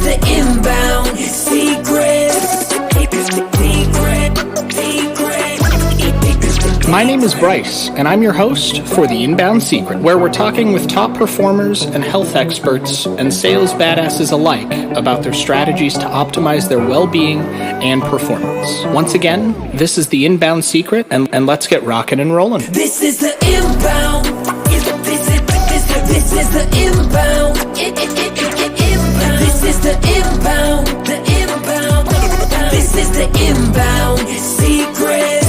the inbound secret. My name is Bryce, and I'm your host for The Inbound Secret, where we're talking with top performers and health experts and sales badasses alike about their strategies to optimize their well-being and performance. Once again, this is The Inbound Secret, and let's get rocking and rolling. This is the inbound. This is the inbound. This is the inbound. The inbound. This is the inbound secret.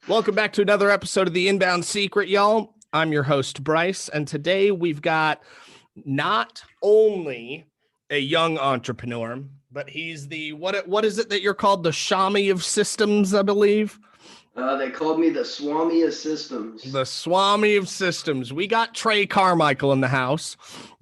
Welcome back to another episode of The Inbound Secret, y'all. I'm your host, Bryce, and today we've got not only a young entrepreneur, but he's the, what is it that you're called? The Swami of systems, I believe? They called me the Swami of systems. The Swami of systems. We got Trey Carmichael in the house.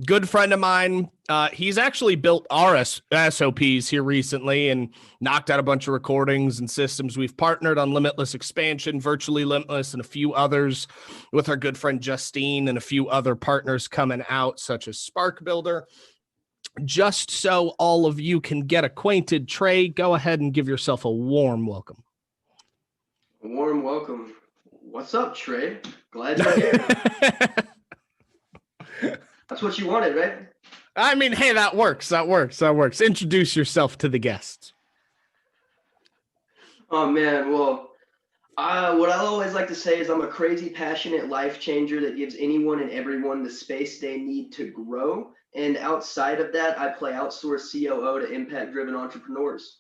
Good friend of mine. He's actually built our SOPs here recently and knocked out a bunch of recordings and systems. We've partnered on Limitless Expansion, Virtually Limitless, and a few others with our good friend Justine and a few other partners coming out, such as Spark Builder. Just so all of you can get acquainted, Trey, go ahead and give yourself a warm welcome. Warm welcome. What's up, Trey? Glad you're here. That's what you wanted, right? I mean, hey, that works. Introduce yourself to the guests. Oh, man. Well, what I always like to say is I'm a crazy, passionate life changer that gives anyone and everyone the space they need to grow. And outside of that, I play outsource COO to impact-driven entrepreneurs.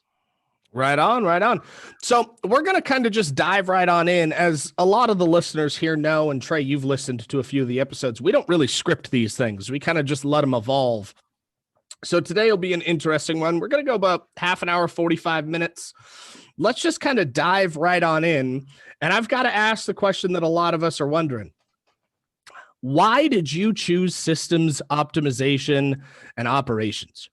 Right on. So we're going to kind of just dive right on in. As a lot of the listeners here know, and Trey, you've listened to a few of the episodes, we don't really script these things. We kind of just let them evolve. So today will be an interesting one. We're going to go about half an hour, 45 minutes. Let's just kind of dive right on in. And I've got to ask the question that a lot of us are wondering. Why did you choose systems optimization and operations?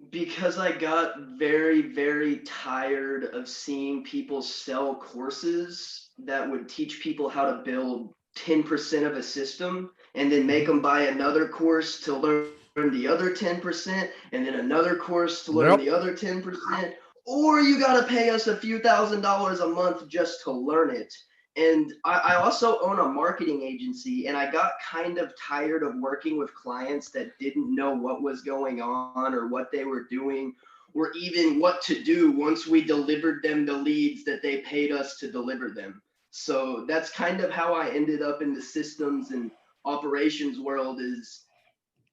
Because I got very, very tired of seeing people sell courses that would teach people how to build 10% of a system and then make them buy another course to learn the other 10% and then another course to learn the other 10%. Or you got to pay us a few $1,000s a month just to learn it. And I also own a marketing agency, and I got kind of tired of working with clients that didn't know what was going on or what they were doing or even what to do once we delivered them the leads that they paid us to deliver them. So that's kind of how I ended up in the systems and operations world. Is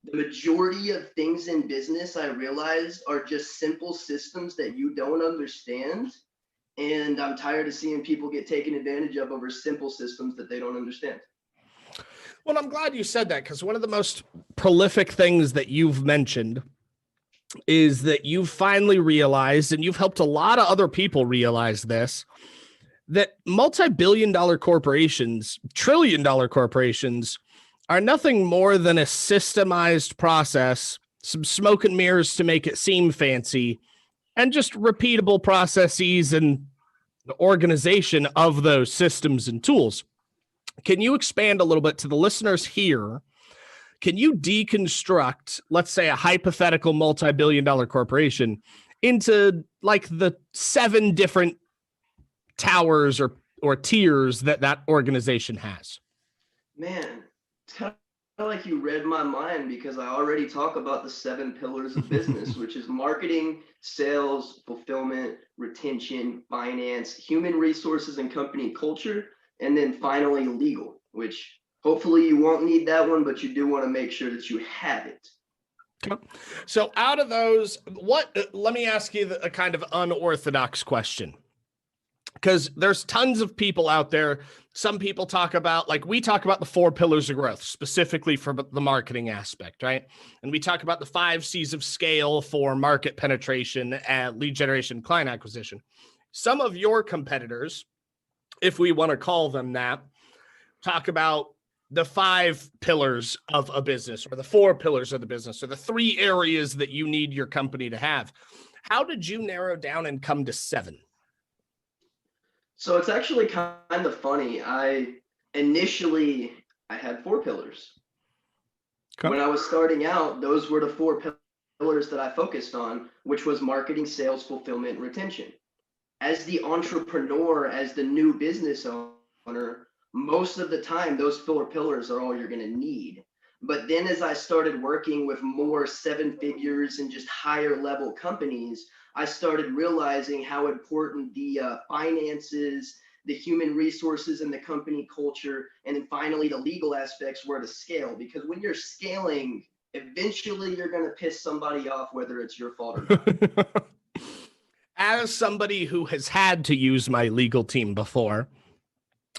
the majority of things in business I realized are just simple systems that you don't understand. And I'm tired of seeing people get taken advantage of over simple systems that they don't understand. Well, I'm glad you said that, because one of the most prolific things that you've mentioned is that you've finally realized, and you've helped a lot of other people realize this, that multi-billion-dollar corporations, trillion-dollar corporations, are nothing more than a systemized process, some smoke and mirrors to make it seem fancy, and just repeatable processes and the organization of those systems and tools. Can you expand a little bit to the listeners here? Can you deconstruct, let's say, a hypothetical multi-billion-dollar corporation into like the 7 different towers or tiers that organization has? Man, it's kind of like you read my mind, because I already talk about the 7 pillars of business, which is marketing, sales, fulfillment, retention, finance, human resources and company culture, and then finally legal, which hopefully you won't need that one, but you do want to make sure that you have it. So out of those, let me ask you a kind of unorthodox question, because there's tons of people out there. Some people talk about, like we talk about the 4 pillars of growth, specifically for the marketing aspect, right? And we talk about the 5 C's of scale for market penetration and lead generation, client acquisition. Some of your competitors, if we want to call them that, talk about the 5 pillars of a business, or the 4 pillars of the business, or the 3 areas that you need your company to have. How did you narrow down and come to 7? So it's actually kind of funny. Initially I had 4 pillars. Okay. When I was starting out, those were the 4 pillars that I focused on, which was marketing, sales, fulfillment, and retention. As the entrepreneur, as the new business owner, most of the time, those 4 pillars are all you're going to need. But then as I started working with more 7 figures and just higher level companies, I started realizing how important the finances, the human resources and the company culture, and then finally the legal aspects were to scale. Because when you're scaling, eventually you're going to piss somebody off, whether it's your fault or not. As somebody who has had to use my legal team before,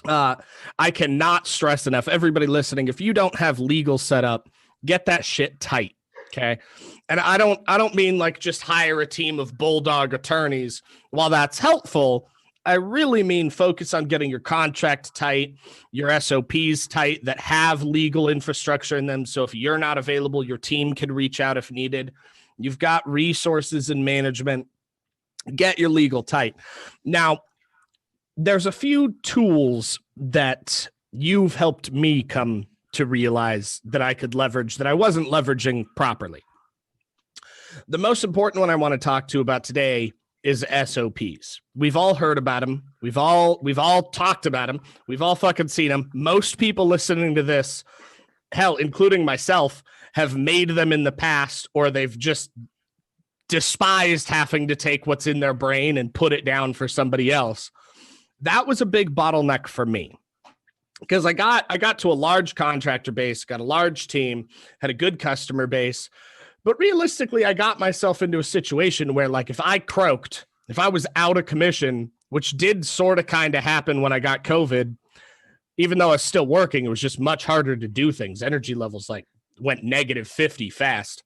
I cannot stress enough, everybody listening, if you don't have legal set up, get that shit tight. Okay. And I don't mean like just hire a team of bulldog attorneys. While that's helpful, I really mean focus on getting your contract tight, your SOPs tight that have legal infrastructure in them. So if you're not available, your team can reach out if needed. You've got resources and management. Get your legal tight. Now, there's a few tools that you've helped me come to realize that I could leverage that I wasn't leveraging properly. The most important one I want to talk to about today is SOPs. We've all heard about them. We've all talked about them. We've all fucking seen them. Most people listening to this, hell, including myself, have made them in the past, or they've just despised having to take what's in their brain and put it down for somebody else. That was a big bottleneck for me because I got to a large contractor base, got a large team, had a good customer base. But realistically, I got myself into a situation where, like, if I croaked, if I was out of commission, which did sort of kind of happen when I got COVID, even though I was still working, it was just much harder to do things. Energy levels like went -50 fast.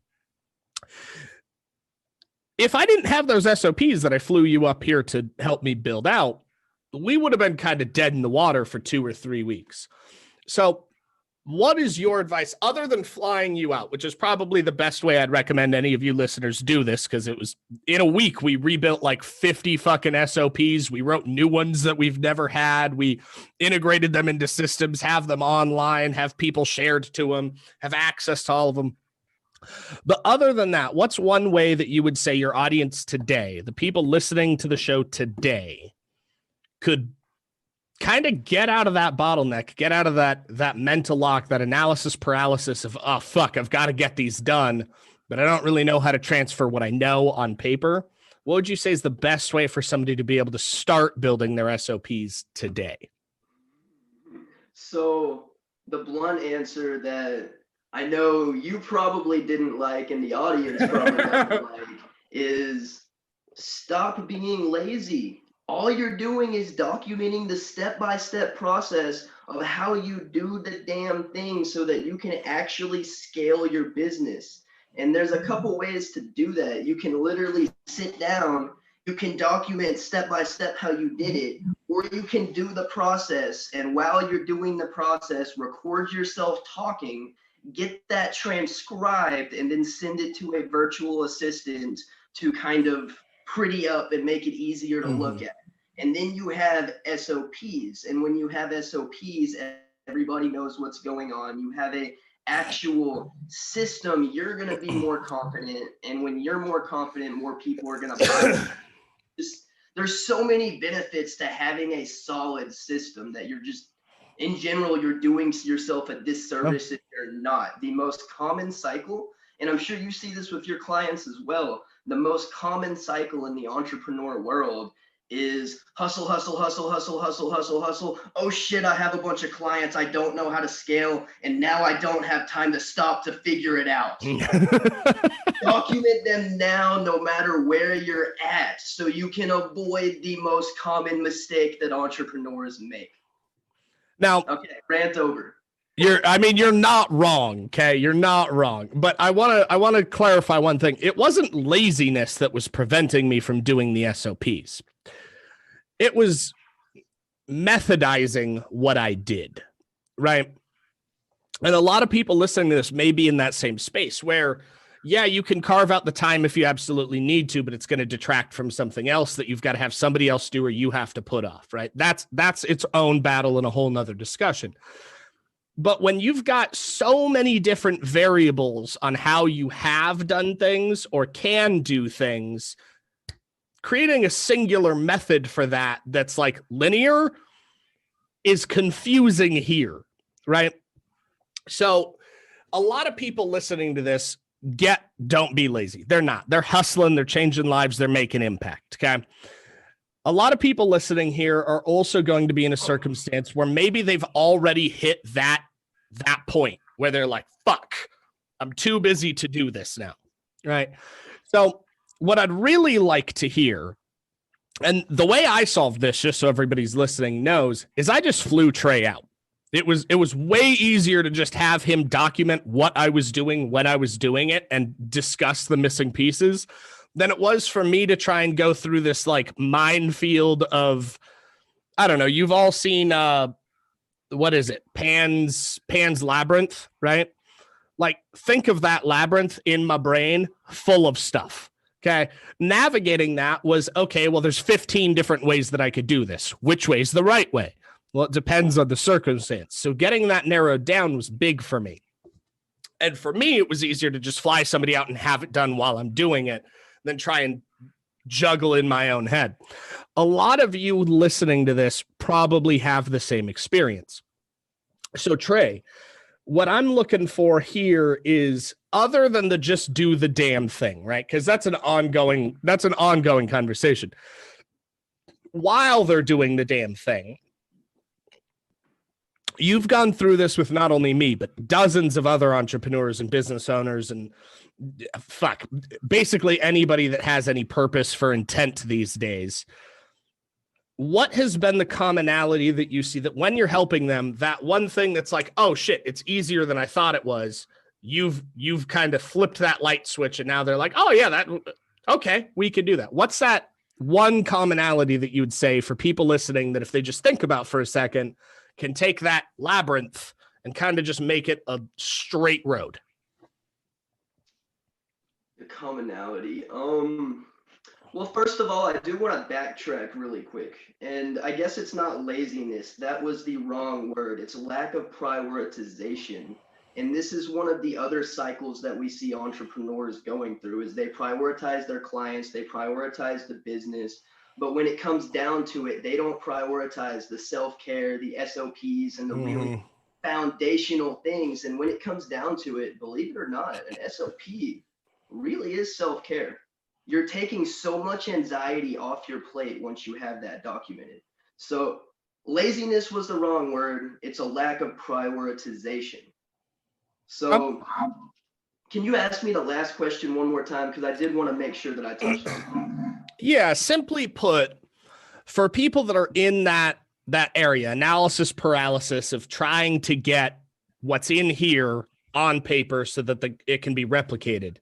If I didn't have those SOPs that I flew you up here to help me build out, we would have been kind of dead in the water for 2 or 3 weeks. So what is your advice other than flying you out, which is probably the best way I'd recommend any of you listeners do this, because it was in a week we rebuilt like 50 fucking SOPs. We wrote new ones that we've never had. We integrated them into systems, have them online, have people shared to them, have access to all of them. But other than that, what's one way that you would say your audience today, the people listening to the show today, could kind of get out of that bottleneck, get out of that mental lock, that analysis paralysis of, oh, fuck, I've got to get these done, but I don't really know how to transfer what I know on paper? What would you say is the best way for somebody to be able to start building their SOPs today? So the blunt answer that I know you probably didn't like and the audience probably doesn't like is stop being lazy. All you're doing is documenting the step-by-step process of how you do the damn thing so that you can actually scale your business. And there's a couple ways to do that. You can literally sit down, you can document step-by-step how you did it, or you can do the process. And while you're doing the process, record yourself talking, get that transcribed, and then send it to a virtual assistant to kind of pretty up and make it easier to look at. And then you have SOPs. And when you have SOPs, everybody knows what's going on. You have a actual system, you're going to be more confident. And when you're more confident, more people are going to buy it. There's so many benefits to having a solid system that you're just, in general, you're doing yourself a disservice if you're not. The most common cycle, and I'm sure you see this with your clients as well, the most common cycle in the entrepreneur world is hustle, hustle, hustle, hustle, hustle, hustle, hustle. Oh shit, I have a bunch of clients. I don't know how to scale. And now I don't have time to stop to figure it out. Document them now, no matter where you're at, so you can avoid the most common mistake that entrepreneurs make. Now, okay, rant over. You're not wrong. Okay. You're not wrong. But I want to clarify one thing. It wasn't laziness that was preventing me from doing the SOPs. It was methodizing what I did. Right. And a lot of people listening to this may be in that same space where Yeah, you can carve out the time if you absolutely need to, but it's going to detract from something else that you've got to have somebody else do or you have to put off, right? That's its own battle and a whole nother discussion. But when you've got so many different variables on how you have done things or can do things, creating a singular method for that that's like linear is confusing here, right? So a lot of people listening to this don't be lazy. They're not. They're hustling, they're changing lives, they're making impact, okay? A lot of people listening here are also going to be in a circumstance where maybe they've already hit that point where they're like, fuck, I'm too busy to do this now, right? So what I'd really like to hear, and the way I solved this, just so everybody's listening knows, is I just flew Trey out. It was way easier to just have him document what I was doing when I was doing it and discuss the missing pieces than it was for me to try and go through this like minefield of, I don't know, you've all seen what is it? Pan's Labyrinth, right? Like, think of that labyrinth in my brain full of stuff. Okay. Navigating that was, okay, well, there's 15 different ways that I could do this. Which way is the right way? Well, it depends on the circumstance. So getting that narrowed down was big for me. And for me, it was easier to just fly somebody out and have it done while I'm doing it than try and juggle in my own head. A lot of you listening to this probably have the same experience. So Trey, what I'm looking for here is, other than the just do the damn thing, right? Because that's an ongoing conversation. While they're doing the damn thing, you've gone through this with not only me, but dozens of other entrepreneurs and business owners and basically anybody that has any purpose for intent these days. What has been the commonality that you see that when you're helping them, that one thing that's like, oh shit, it's easier than I thought it was, you've kind of flipped that light switch and now they're like, oh yeah, okay, we could do that. What's that one commonality that you would say for people listening that if they just think about for a second, can take that labyrinth and kind of just make it a straight road? The commonality. Well, first of all, I do want to backtrack really quick. And I guess it's not laziness. That was the wrong word. It's lack of prioritization. And this is one of the other cycles that we see entrepreneurs going through, is they prioritize their clients, they prioritize the business. But when it comes down to it, they don't prioritize the self-care, the SOPs, and the really foundational things. And when it comes down to it, believe it or not, an SOP really is self-care. You're taking so much anxiety off your plate once you have that documented. So laziness was the wrong word. It's a lack of prioritization. So can you ask me the last question one more time? Because I did want to make sure that I touched on it. Yeah, simply put, for people that are in that area, analysis paralysis of trying to get what's in here on paper so that it can be replicated,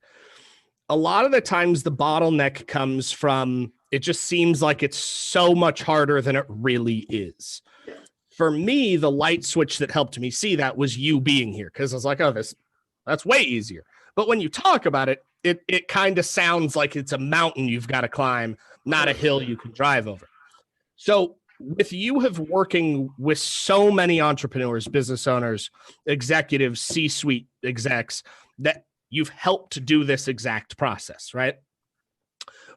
a lot of the times the bottleneck comes from, it just seems like it's so much harder than it really is. Yeah. For me, the light switch that helped me see that was you being here, because I was like, oh, that's way easier. But when you talk about it, it kind of sounds like it's a mountain you've got to climb, not a hill you can drive over. So with you have working with so many entrepreneurs, business owners, executives, C-suite execs, that you've helped to do this exact process, right?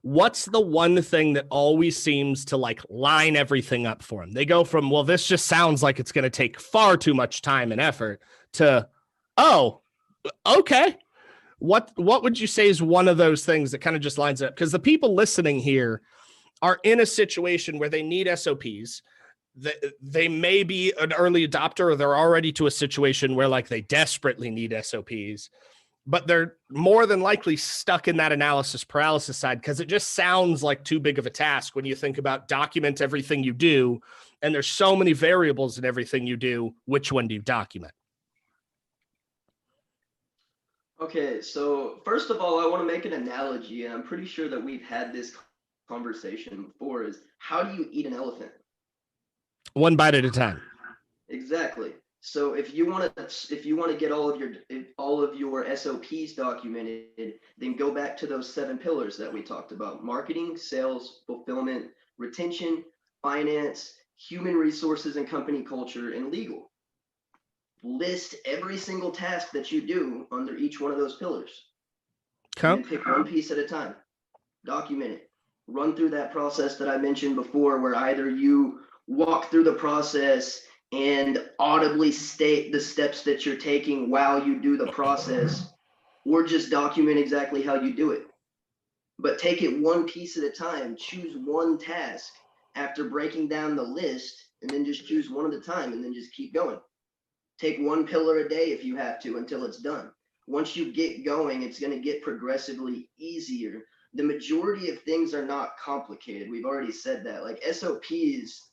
What's the one thing that always seems to like line everything up for them? They go from, well, this just sounds like it's going to take far too much time and effort, to, oh, okay. What would you say is one of those things that kind of just lines up? Because the people listening here are in a situation where they need SOPs. They may be an early adopter, or they're already to a situation where like they desperately need SOPs, but they're more than likely stuck in that analysis paralysis side because it just sounds like too big of a task when you think about document everything you do. And there's so many variables in everything you do. Which one do you document? Okay, so first of all, I want to make an analogy, and I'm pretty sure that we've had this conversation before, is how do you eat an elephant? One bite at a time. Exactly. So if you want to get all of your SOPs documented, then go back to those 7 pillars that we talked about: marketing, sales, fulfillment, retention, finance, human resources and company culture, and legal. List every single task that you do under each one of those pillars. And then pick one piece at a time. Document it. Run through that process that I mentioned before, where either you walk through the process and audibly state the steps that you're taking while you do the process, or just document exactly how you do it. But take it one piece at a time. Choose one task after breaking down the list, and then just choose one at a time, and then just keep going. Take one pillar a day if you have to until it's done. Once you get going, it's going to get progressively easier. The majority of things are not complicated. We've already said that. Like SOPs,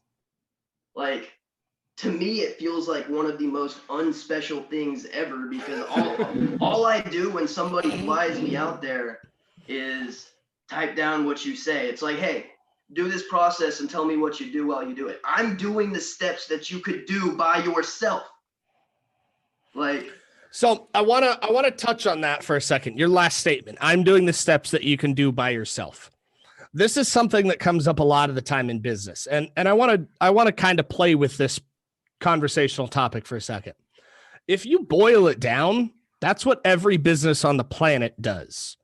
like, to me, it feels like one of the most unspecial things ever, because all I do when somebody flies me out there is type down what you say. It's like, hey, do this process and tell me what you do while you do it. I'm doing the steps that you could do by yourself. Like, so I want to touch on that for a second. Your last statement, I'm doing the steps that you can do by yourself. This is something that comes up a lot of the time in business. And I want to kind of play with this conversational topic for a second. If you boil it down, that's what every business on the planet does.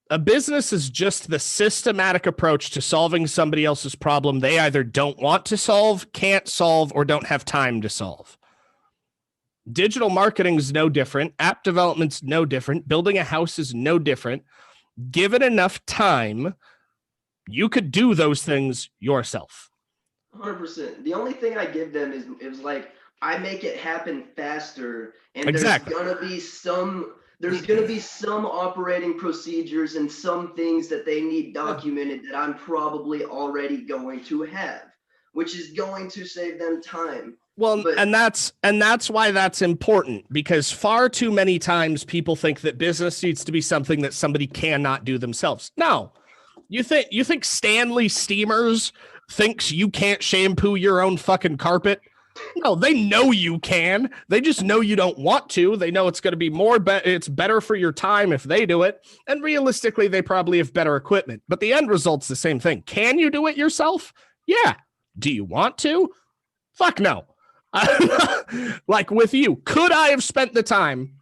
A business is just the systematic approach to solving somebody else's problem they either don't want to solve, can't solve, or don't have time to solve. Digital marketing is no different. App development's no different. Building a house is no different. Given enough time, you could do those things yourself. 100%. The only thing I give them is like, I make it happen faster, and Exactly. there's gonna be some operating procedures and some things that they need documented that I'm probably already going to have, which is going to save them time. Well, and that's why that's important, because far too many times people think that business needs to be something that somebody cannot do themselves. No. You think Stanley Steamers thinks you can't shampoo your own fucking carpet? No, they know you can. They just know you don't want to. They know it's going to be it's better for your time if they do it. And realistically, they probably have better equipment. But the end result's the same thing. Can you do it yourself? Yeah. Do you want to? Fuck no. Like with you, could I have spent the time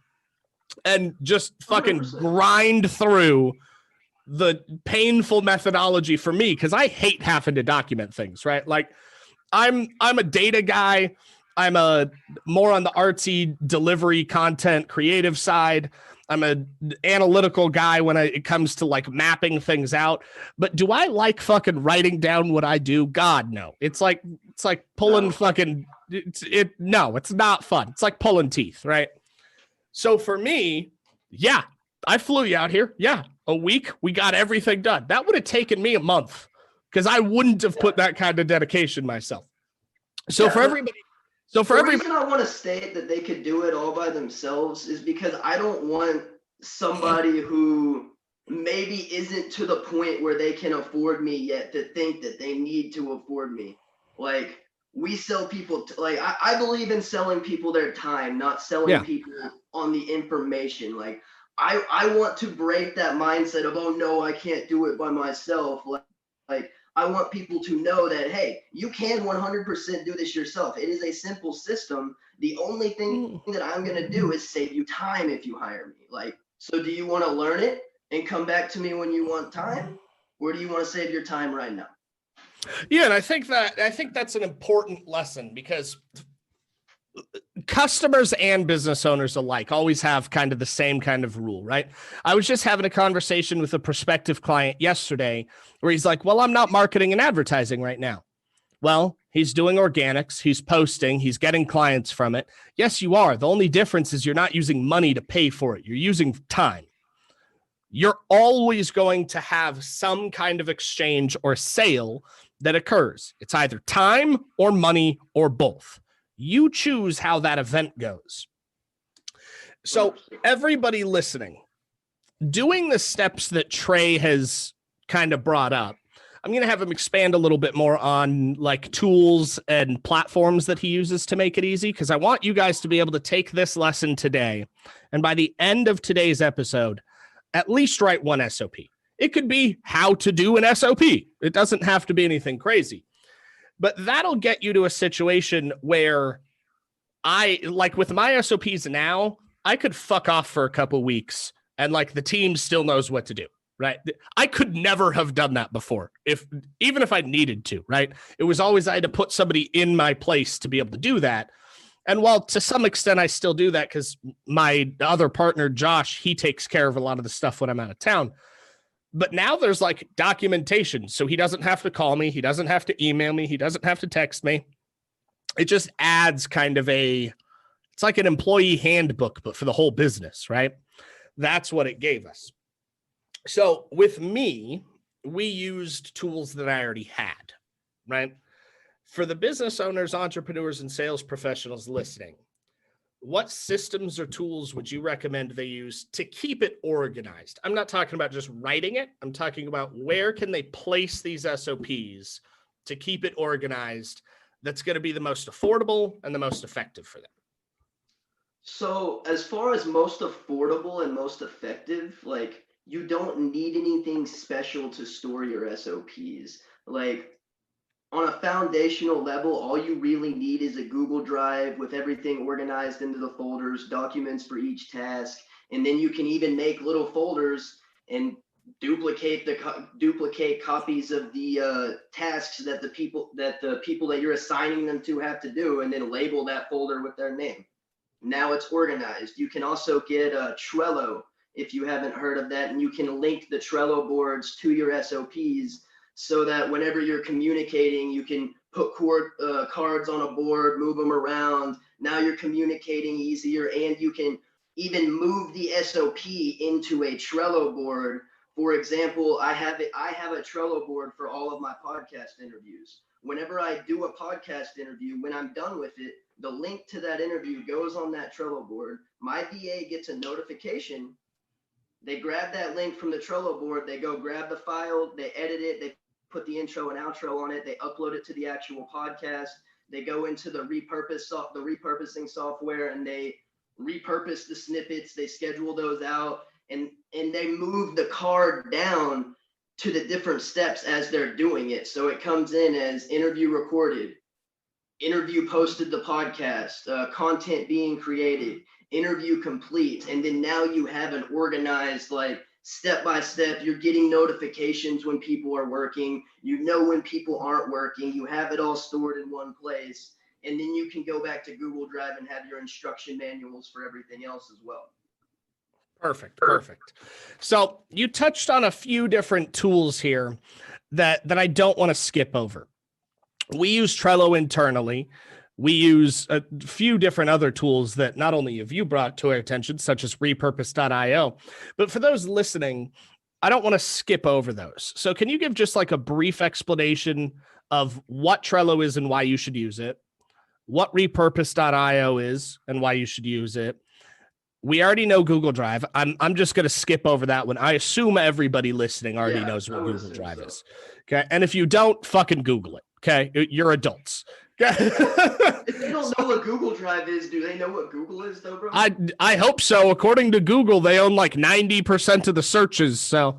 and just fucking 100%. Grind through the painful methodology for me? Because I hate having to document things, right? Like I'm a data guy. I'm a more on the artsy delivery content creative side. I'm an analytical guy when it comes to like mapping things out. But do I like fucking writing down what I do? God, no. It's like pulling fucking no, it's not fun. It's like pulling teeth, right? So for me, yeah, I flew you out here. Yeah, a week, we got everything done. That would have taken me a month because I wouldn't have put that kind of dedication myself. So for everybody. So for the reason I want to state that they could do it all by themselves is because I don't want somebody who maybe isn't to the point where they can afford me yet to think that they need to afford me. Like, we sell people, I believe in selling people their time, not selling people on the information. Like, I want to break that mindset of, oh no, I can't do it by myself. Like I want people to know that, hey, you can 100% do this yourself. It is a simple system. The only thing that I'm going to do is save you time if you hire me. Like, so do you want to learn it and come back to me when you want time? Or do you want to save your time right now? Yeah, and I think that's an important lesson, because customers and business owners alike always have kind of the same kind of rule, right? I was just having a conversation with a prospective client yesterday where he's like, well, I'm not marketing and advertising right now. Well, he's doing organics, he's posting, he's getting clients from it. Yes, you are. The only difference is you're not using money to pay for it. You're using time. You're always going to have some kind of exchange or sale that occurs. It's either time or money or both. You choose how that event goes. So everybody listening, doing the steps that Trey has kind of brought up, I'm going to have him expand a little bit more on like tools and platforms that he uses to make it easy, because I want you guys to be able to take this lesson today. And by the end of today's episode, at least write one SOP. It could be how to do an SOP. It doesn't have to be anything crazy, but that'll get you to a situation where like with my SOPs now, I could fuck off for a couple weeks and like the team still knows what to do. Right. I could never have done that before, even if I needed to. Right. It was always I had to put somebody in my place to be able to do that. And while to some extent I still do that because my other partner, Josh, he takes care of a lot of the stuff when I'm out of town. But now there's like documentation. So he doesn't have to call me. He doesn't have to email me. He doesn't have to text me. It just adds kind of it's like an employee handbook, but for the whole business. Right. That's what it gave us. So with me, we used tools that I already had, right? For the business owners, entrepreneurs, and sales professionals listening, what systems or tools would you recommend they use to keep it organized? I'm not talking about just writing it. I'm talking about where can they place these SOPs to keep it organized that's going to be the most affordable and the most effective for them. So as far as most affordable and most effective, like, you don't need anything special to store your SOPs. Like on a foundational level, all you really need is a Google Drive with everything organized into the folders, documents for each task. And then you can even make little folders and duplicate copies of the tasks that the people that you're assigning them to have to do, and then label that folder with their name. Now it's organized. You can also get a Trello if you haven't heard of that, and you can link the Trello boards to your SOPs so that whenever you're communicating, you can put cards on a board, move them around. Now you're communicating easier, and you can even move the SOP into a Trello board. For example, I have a Trello board for all of my podcast interviews. Whenever I do a podcast interview, when I'm done with it, the link to that interview goes on that Trello board. My VA gets a notification. They grab that link from the Trello board, they go grab the file, they edit it, they put the intro and outro on it, they upload it to the actual podcast, they go into the repurposing software, and they repurpose the snippets, they schedule those out, and they move the card down to the different steps as they're doing it. So it comes in as interview recorded, interview posted to podcast, content being created, interview complete, and then now you have an organized, like, step by step. You're getting notifications when people are working, you know when people aren't working, you have it all stored in one place, and then you can go back to Google Drive and have your instruction manuals for everything else as well. Perfect. So you touched on a few different tools here that I don't want to skip over. We use Trello internally. We use a few different other tools that not only have you brought to our attention, such as repurpose.io, but for those listening, I don't want to skip over those. So can you give just like a brief explanation of what Trello is and why you should use it, what repurpose.io is and why you should use it? We already know Google Drive. I'm just going to skip over that one. I assume everybody listening already knows what Google Drive is. Okay. And if you don't, fucking Google it. Okay. You're adults. If they don't know what Google Drive is, do they know what Google is though, bro? I hope so. According to Google, they own like 90% of the searches. So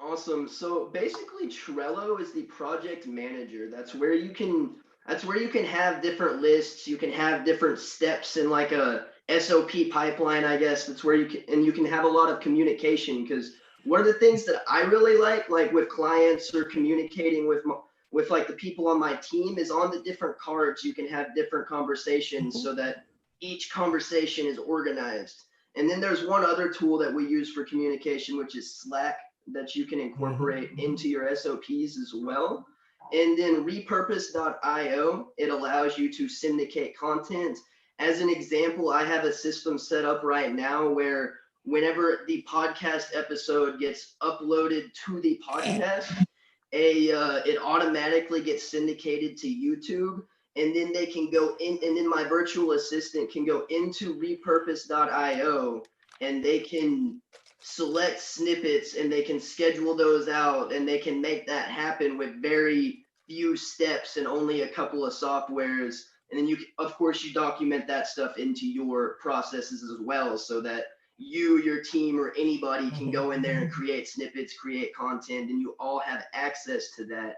Awesome. So basically Trello is the project manager. That's where you can have different lists. You can have different steps in like a SOP pipeline, I guess. That's where you can have a lot of communication, because one of the things that I really like with clients or communicating with like the people on my team, is on the different cards, you can have different conversations so that each conversation is organized. And then there's one other tool that we use for communication, which is Slack, that you can incorporate into your SOPs as well. And then repurpose.io, it allows you to syndicate content. As an example, I have a system set up right now where whenever the podcast episode gets uploaded to the podcast, it automatically gets syndicated to YouTube, and then they can go in, and then my virtual assistant can go into repurpose.io, and they can select snippets and they can schedule those out, and they can make that happen with very few steps and only a couple of softwares. And then of course, you document that stuff into your processes as well, so that you, your team, or anybody can go in there and create snippets, create content, and you all have access to that.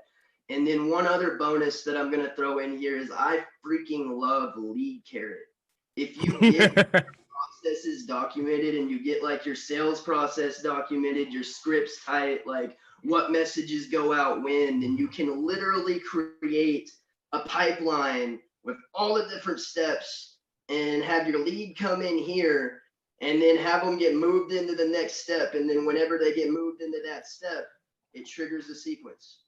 And then one other bonus that I'm going to throw in here is I freaking love Lead Carrot. If you get processes documented and you get like your sales process documented, your scripts tight, like what messages go out when, and you can literally create a pipeline with all the different steps and have your lead come in here and then have them get moved into the next step. And then whenever they get moved into that step, it triggers a sequence.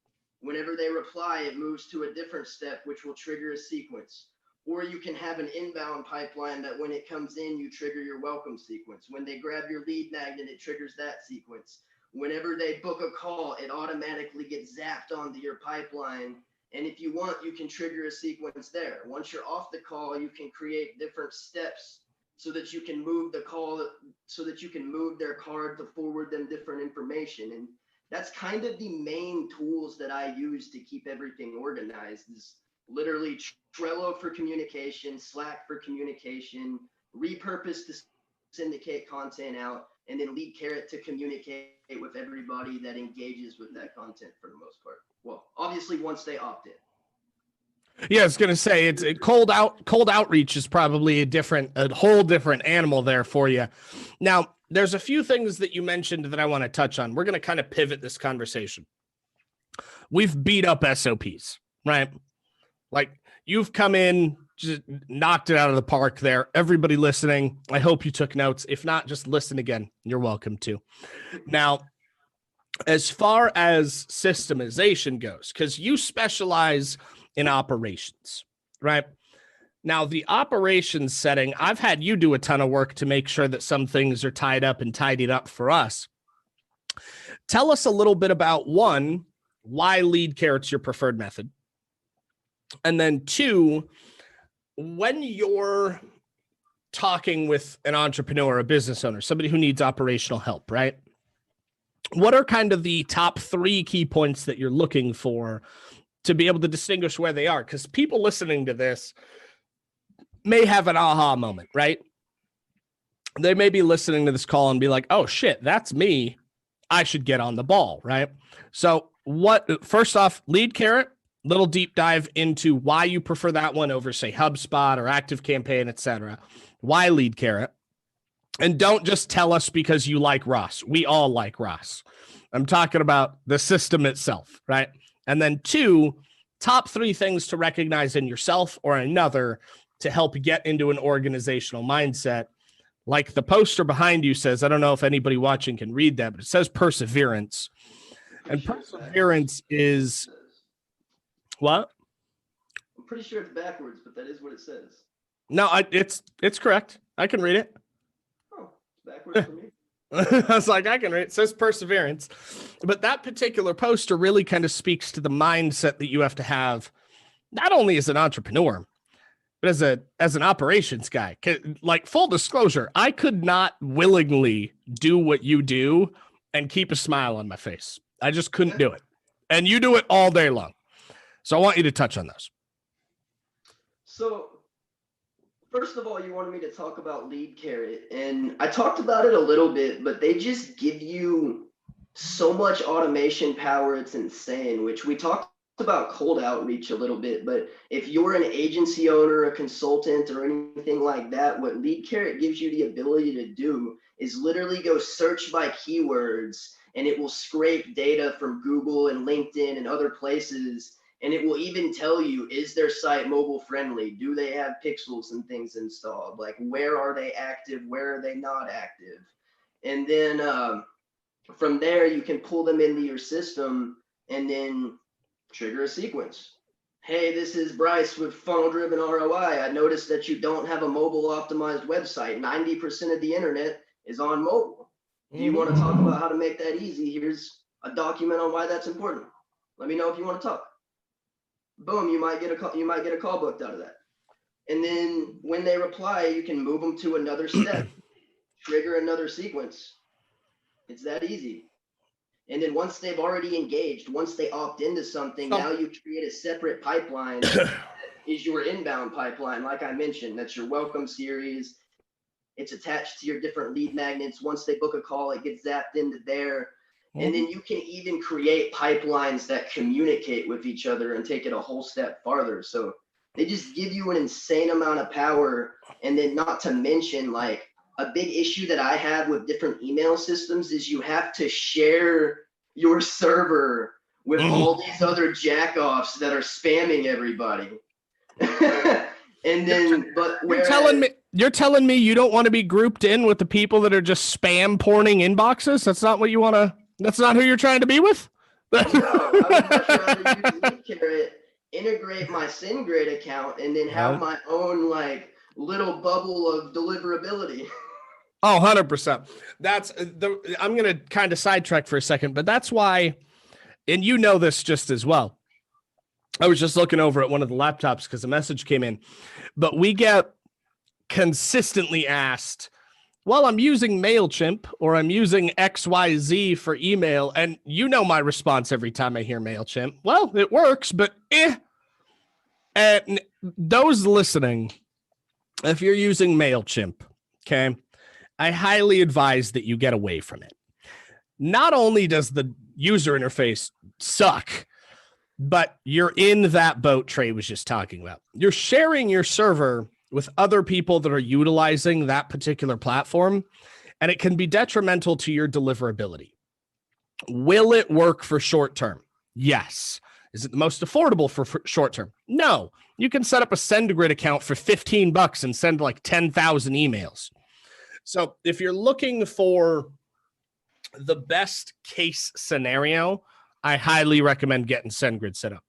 Whenever they reply, it moves to a different step, which will trigger a sequence. Or you can have an inbound pipeline that when it comes in, you trigger your welcome sequence. When they grab your lead magnet, it triggers that sequence. Whenever they book a call, it automatically gets zapped onto your pipeline. And if you want, you can trigger a sequence there. Once you're off the call, you can create different steps so that you can move the call, so that you can move their card to forward them different information. And that's kind of the main tools that I use to keep everything organized, is literally Trello for communication, Slack for communication, repurpose to syndicate content out, and then Lead Carrot to communicate with everybody that engages with that content for the most part. Well, obviously once they opt in. Yeah, I was gonna say it's cold outreach is probably a whole different animal there for you. Now, there's a few things that you mentioned that I want to touch on. We're gonna kind of pivot this conversation. We've beat up SOPs, right? Like you've come in, just knocked it out of the park there. Everybody listening, I hope you took notes. If not, just listen again. You're welcome to. Now, as far as systemization goes, because you specialize in operations, right? Now, the operations setting, I've had you do a ton of work to make sure that some things are tied up and tidied up for us. Tell us a little bit about, one, why Lead Carrot's your preferred method. And then two, when you're talking with an entrepreneur, a business owner, somebody who needs operational help, right? What are kind of the top 3 key points that you're looking for to be able to distinguish where they are? Because people listening to this may have an aha moment, right? They may be listening to this call and be like, oh shit, that's me. I should get on the ball, right? So first off, Lead Carrot, little deep dive into why you prefer that one over, say, HubSpot or ActiveCampaign, etc. Why Lead Carrot? And don't just tell us because you like Ross. We all like Ross. I'm talking about the system itself, right? And then 2, top 3 things to recognize in yourself or another to help get into an organizational mindset. Like the poster behind you says, I don't know if anybody watching can read that, but it says perseverance. And perseverance is what? I'm pretty sure it's backwards, but that is what it says. No, it's correct. I can read it. Oh, it's backwards for me. I was like, I can read it. It says perseverance. But that particular poster really kind of speaks to the mindset that you have to have, not only as an entrepreneur, but as an operations guy. Like, full disclosure, I could not willingly do what you do and keep a smile on my face. I just couldn't do it. And you do it all day long. So I want you to touch on those. So first of all, you wanted me to talk about Lead Carrot, and I talked about it a little bit, but they just give you so much automation power. It's insane, which we talked about cold outreach a little bit, but if you're an agency owner, a consultant, or anything like that, what Lead Carrot gives you the ability to do is literally go search by keywords, and it will scrape data from Google and LinkedIn and other places. And it will even tell you, is their site mobile friendly? Do they have pixels and things installed? Like, where are they active? Where are they not active? And then from there, you can pull them into your system and then trigger a sequence. Hey, this is Bryce with Funnel Driven ROI. I noticed that you don't have a mobile optimized website. 90% of the internet is on mobile. Do you want to talk about how to make that easy? Here's a document on why that's important. Let me know if you want to talk. Boom, you might get a call booked out of that. And then when they reply, you can move them to another step, trigger another sequence. It's that easy. And then once they've already engaged, once they opt into something, now you create a separate pipeline is your inbound pipeline. Like I mentioned, that's your welcome series. It's attached to your different lead magnets. Once they book a call, it gets zapped into there. And then you can even create pipelines that communicate with each other and take it a whole step farther. So they just give you an insane amount of power. And then not to mention, like, a big issue that I have with different email systems is you have to share your server with all these other jackoffs that are spamming everybody. And then, but you're telling me you don't want to be grouped in with the people that are just spam porning inboxes? That's not what you want to. That's not who you're trying to be with. No, I would much rather use LeadCarrot, integrate my SendGrid account, and then have my own like little bubble of deliverability. Oh, 100%. I'm going to kind of sidetrack for a second, but that's why, and you know this just as well. I was just looking over at one of the laptops because a message came in, but we get consistently asked, well, I'm using MailChimp or I'm using XYZ for email. And you know my response every time I hear MailChimp. Well, it works, but And those listening, if you're using MailChimp, okay, I highly advise that you get away from it. Not only does the user interface suck, but you're in that boat Trey was just talking about. You're sharing your server with other people that are utilizing that particular platform, and it can be detrimental to your deliverability. Will it work for short term? Yes. Is it the most affordable for short term? No. You can set up a SendGrid account for $15 and send like 10,000 emails. So if you're looking for the best case scenario, I highly recommend getting SendGrid set up.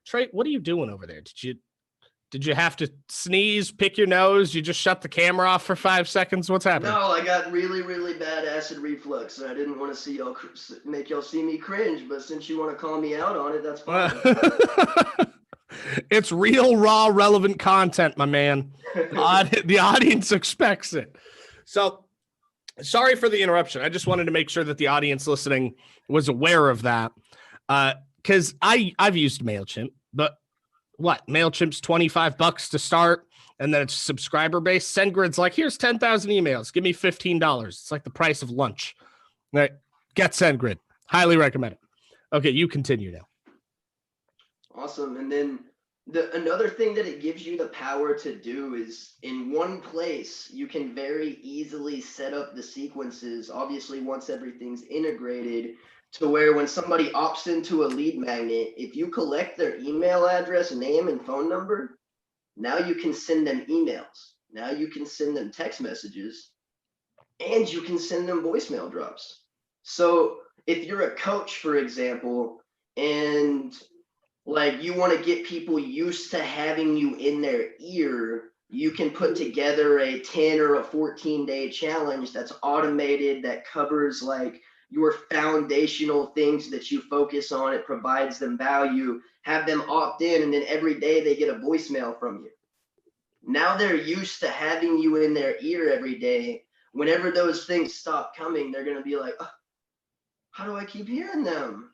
Trey, what are you doing over there? Did you have to sneeze, pick your nose? You just shut the camera off for 5 seconds? What's happening? No, I got really, really bad acid reflux, and I didn't want to see y'all make y'all see me cringe. But since you want to call me out on it, that's fine. It's real, raw, relevant content, my man. The audience expects it. So, sorry for the interruption. I just wanted to make sure that the audience listening was aware of that, because I've used MailChimp, but what? MailChimp's $25 to start, and then it's subscriber based. SendGrid's like, here's 10,000 emails. Give me $15. It's like the price of lunch. All right, get SendGrid. Highly recommend it. Okay, you continue now. Awesome. And then another thing that it gives you the power to do is in one place, you can very easily set up the sequences, obviously once everything's integrated, to where when somebody opts into a lead magnet, if you collect their email address, name, and phone number, now you can send them emails. Now you can send them text messages, and you can send them voicemail drops. So if you're a coach, for example, and like you want to get people used to having you in their ear, you can put together a 10 or a 14-day challenge that's automated, that covers like your foundational things that you focus on. It provides them value, have them opt in, and then every day they get a voicemail from you. Now they're used to having you in their ear every day. Whenever those things stop coming, they're going to be like, oh, how do I keep hearing them?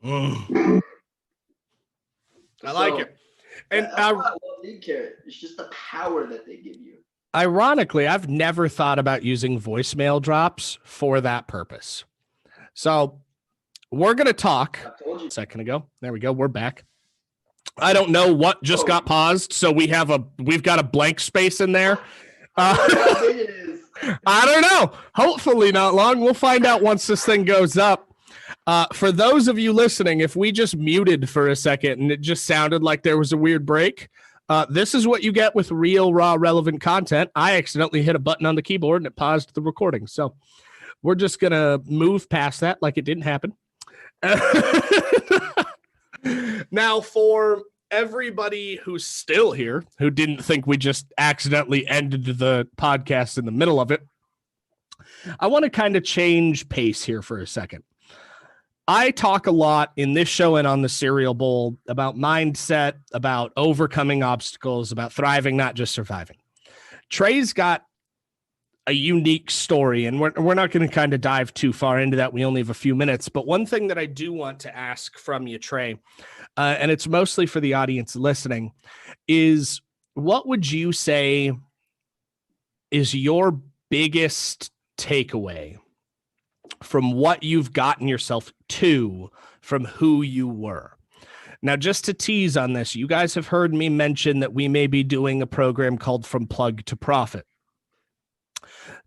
I like it. And I love LeadCarrot. It's just the power that they give you. Ironically, I've never thought about using voicemail drops for that purpose. So we're going to talk a second ago. There we go. We're back. I don't know what just got paused. So we've got a blank space in there. How big it is. I don't know. Hopefully not long. We'll find out once this thing goes up. For those of you listening, if we just muted for a second and it just sounded like there was a weird break, this is what you get with real, raw, relevant content. I accidentally hit a button on the keyboard and it paused the recording. So we're just going to move past that like it didn't happen. Now, for everybody who's still here, who didn't think we just accidentally ended the podcast in the middle of it, I want to kind of change pace here for a second. I talk a lot in this show and on the Cereal Bowl about mindset, about overcoming obstacles, about thriving, not just surviving. Trey's got a unique story, and we're not going to kind of dive too far into that. We only have a few minutes, but one thing that I do want to ask from you, Trey, and it's mostly for the audience listening, is what would you say is your biggest takeaway from what you've gotten yourself to from who you were? Now, just to tease on this, you guys have heard me mention that we may be doing a program called From Plug to Profit.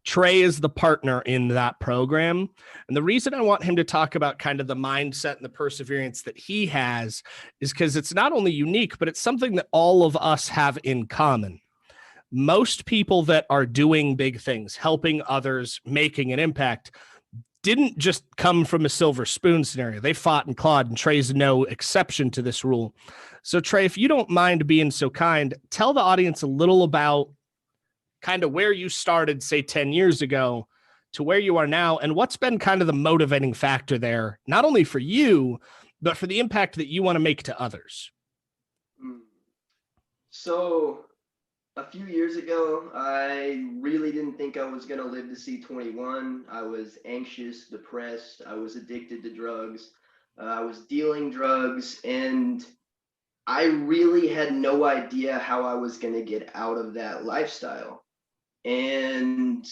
Trey is the partner in that program. And the reason I want him to talk about kind of the mindset and the perseverance that he has is because it's not only unique, but it's something that all of us have in common. Most people that are doing big things, helping others, making an impact, didn't just come from a silver spoon scenario. They fought and clawed, and Trey's no exception to this rule. So, Trey, if you don't mind being so kind, tell the audience a little about kind of where you started, say 10 years ago, to where you are now, and what's been kind of the motivating factor there, not only for you, but for the impact that you want to make to others. So a few years ago, I really didn't think I was going to live to see 21. I was anxious, depressed. I was addicted to drugs. I was dealing drugs, and I really had no idea how I was going to get out of that lifestyle. And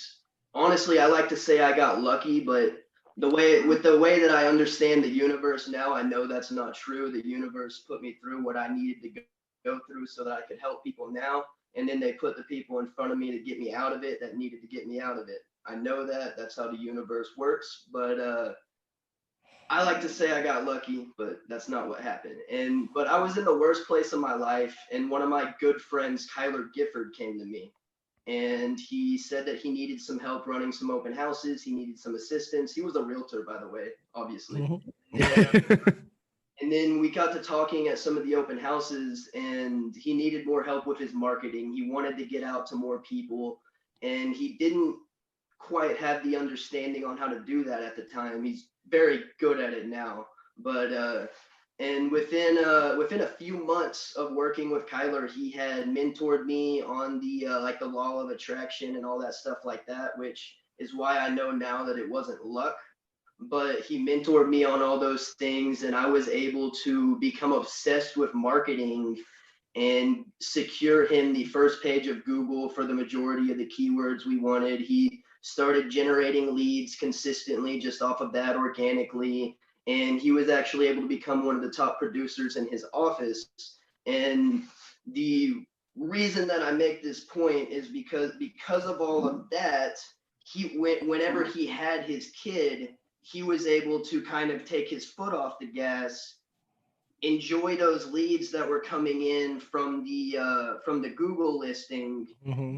honestly, I like to say I got lucky, but the way that I understand the universe now, I know that's not true. The universe put me through what I needed to go through so that I could help people now. And then they put the people in front of me to get me out of it that needed to get me out of it. I know that that's how the universe works, but I like to say I got lucky, but that's not what happened. But I was in the worst place of my life, and one of my good friends, Kyler Gifford, came to me. And he said that he needed some help running some open houses. He needed some assistance. He was a realtor, by the way, obviously. Mm-hmm. And then we got to talking at some of the open houses, and he needed more help with his marketing. He wanted to get out to more people, and he didn't quite have the understanding on how to do that at the time. He's very good at it now, but and within a few months of working with Kyler, he had mentored me on the like the law of attraction and all that stuff like that, which is why I know now that it wasn't luck. But he mentored me on all those things, and I was able to become obsessed with marketing and secure him the first page of Google for the majority of the keywords we wanted. He started generating leads consistently just off of that organically. And he was actually able to become one of the top producers in his office. And the reason that I make this point is because of all of that, whenever he had his kid, he was able to kind of take his foot off the gas, enjoy those leads that were coming in from the Google listing, Mm-hmm.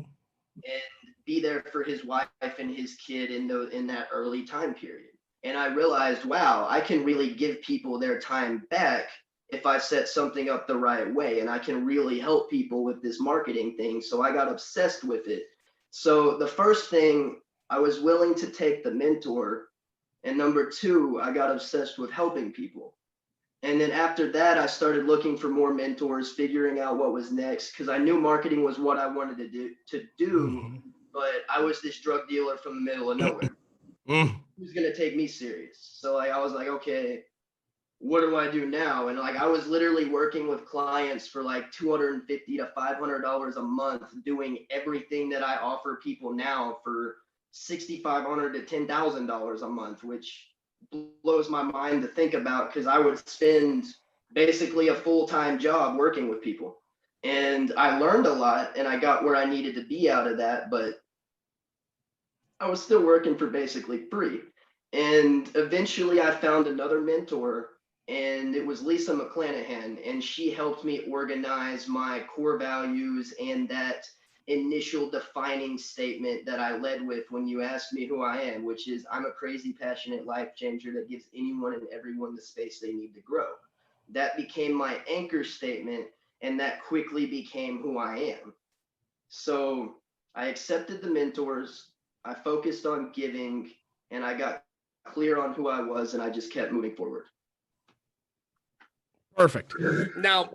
and be there for his wife and his kid in that early time period. And I realized, wow, I can really give people their time back if I set something up the right way, and I can really help people with this marketing thing. So I got obsessed with it. So the first thing, I was willing to take the mentor, and number two, I got obsessed with helping people. And then after that, I started looking for more mentors, figuring out what was next, because I knew marketing was what I wanted to do, Mm-hmm. but I was this drug dealer from the middle of nowhere. Who's gonna take me serious? So like I was like, okay, what do I do now? And like I was literally working with clients for like $250 to $500 a month, doing everything that I offer people now for $6,500 to $10,000 a month, which blows my mind to think about, because I would spend basically a full-time job working with people. And I learned a lot, and I got where I needed to be out of that, but I was still working for basically free. And eventually I found another mentor, and it was Lisa McClanahan, and she helped me organize my core values and that initial defining statement that I led with when you asked me who I am, which is I'm a crazy, passionate life changer that gives anyone and everyone the space they need to grow. That became my anchor statement, and that quickly became who I am. So I accepted the mentors, I focused on giving, and I got clear on who I was, and I just kept moving forward. Perfect. Now,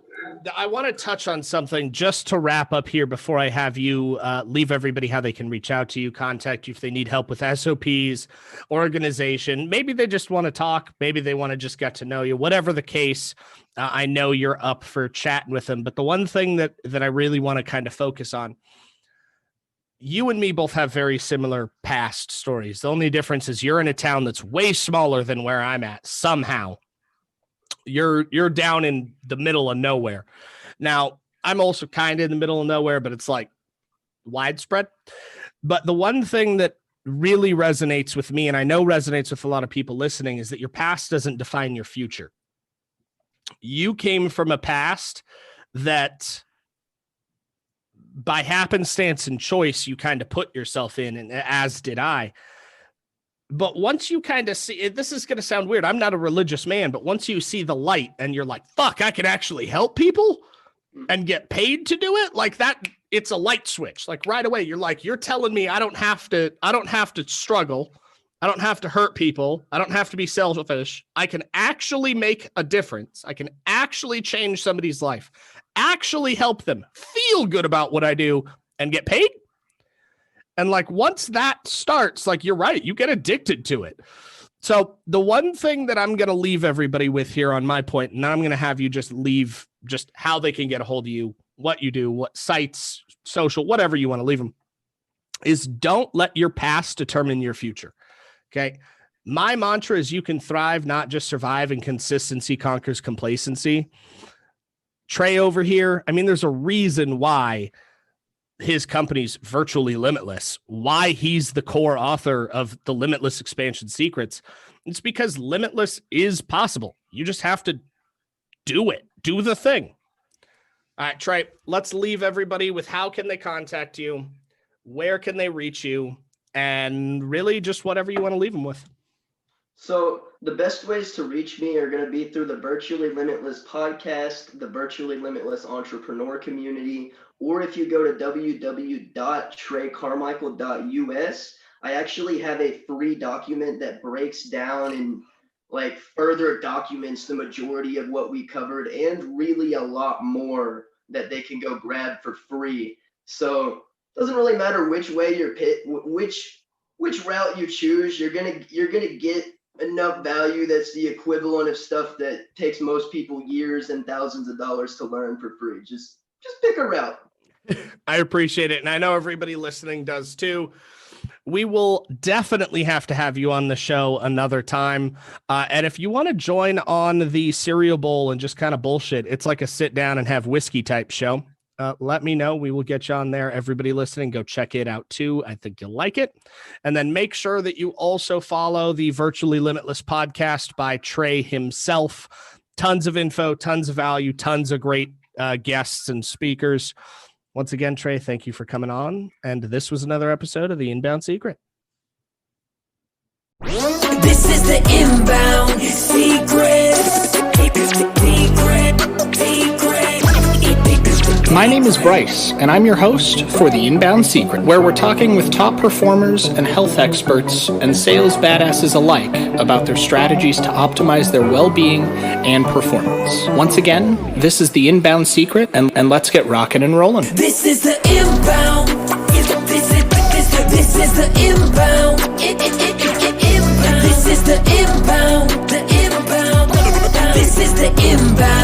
I want to touch on something just to wrap up here before I have you leave everybody how they can reach out to you, contact you if they need help with SOPs, organization. Maybe they just want to talk. Maybe they want to just get to know you. Whatever the case, I know you're up for chatting with them. But the one thing that I really want to kind of focus on, you and me both have very similar past stories. The only difference is you're in a town that's way smaller than where I'm at somehow. You're down in the middle of nowhere. Now, I'm also kind of in the middle of nowhere, but it's like widespread. But the one thing that really resonates with me, and I know resonates with a lot of people listening, is that your past doesn't define your future. You came from a past that by happenstance and choice, you kind of put yourself in, and as did I. But once you kind of see it, this is going to sound weird. I'm not a religious man, but once you see the light and you're like, fuck, I can actually help people and get paid to do it like that. It's a light switch. Like right away, you're like, you're telling me I don't have to struggle. I don't have to hurt people. I don't have to be selfish. I can actually make a difference. I can actually change somebody's life, actually help them feel good about what I do and get paid. And like, once that starts, like, you're right, you get addicted to it. So the one thing that I'm going to leave everybody with here on my point, and I'm going to have you just leave just how they can get a hold of you, what you do, what sites, social, whatever you want to leave them, is don't let your past determine your future. Okay. My mantra is you can thrive, not just survive, and consistency conquers complacency. Trey over here, I mean, there's a reason why his company's Virtually Limitless, why he's the core author of the Limitless Expansion Secrets. It's because limitless is possible. You just have to do it. Do the thing. All right, Trey, let's leave everybody with how can they contact you? Where can they reach you? And really just whatever you want to leave them with. So the best ways to reach me are going to be through the Virtually Limitless podcast, the Virtually Limitless entrepreneur community, or if you go to www.treycarmichael.us, I actually have a free document that breaks down and like further documents the majority of what we covered and really a lot more that they can go grab for free. So it doesn't really matter which way you're which route you choose, you're gonna get enough value that's the equivalent of stuff that takes most people years and thousands of dollars to learn for free. Just pick a route. I appreciate it. And I know everybody listening does too. We will definitely have to have you on the show another time. And if you want to join on the cereal bowl and just kind of bullshit, it's like a sit down and have whiskey type show. Let me know. We will get you on there. Everybody listening, go check it out too. I think you'll like it. And then make sure that you also follow the Virtually Limitless podcast by Trey himself. Tons of info, tons of value, tons of great guests and speakers. Once again, Trey, thank you for coming on. And this was another episode of The Inbound Secret. This is the Inbound Secret. My name is Bryce, and I'm your host for The Inbound Secret, where we're talking with top performers and health experts and sales badasses alike about their strategies to optimize their well-being and performance. Once again, this is The Inbound Secret, and let's get rocking and rolling. This is the Inbound. This is the Inbound. This is the Inbound. This is the Inbound.